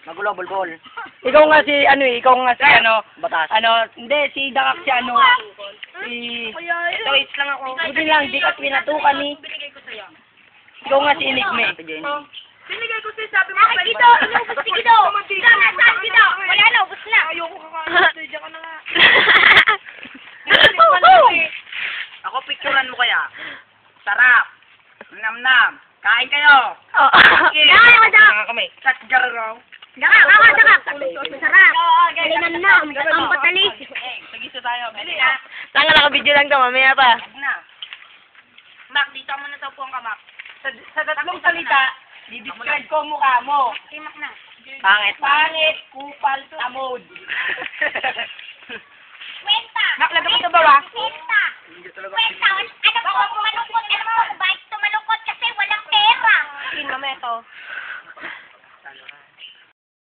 Magulo, bulbol. Ikaw nga si Batas. hindi, si Dakak si Wait lang ako. buti lang, di ka pinatukan ni. Ikaw nga si Enigme. Binigay ko sa'yo, sabi mo. Bakit dito? Inubos si Gido. Saan Gido? Wala na, ubos na. Ayoko kakain. Diyan ka na nga. Ako picturean mo kaya. Sarap. Nam-nam. Kain kayo. Daka. Kami. Satjar raw. Daka. Masarap. Galingan na. Ang patalis. Sagisa tayo. Bili Saan ka nakabidyo lang to, mamaya pa. na. Mac, dito mo na sa upuan ka, Mac. Sa tatlong salita, didescribe ko ang mukha mo. Timak na. Pangit. Pangit, kupal, tamod. Kwenta. Mac, lagyan mo ito ba? Kwenta. Kwenta. Ano po? Malungkot. Ano po? Bakit ito malungkot? Kasi walang pera. Mamaya to.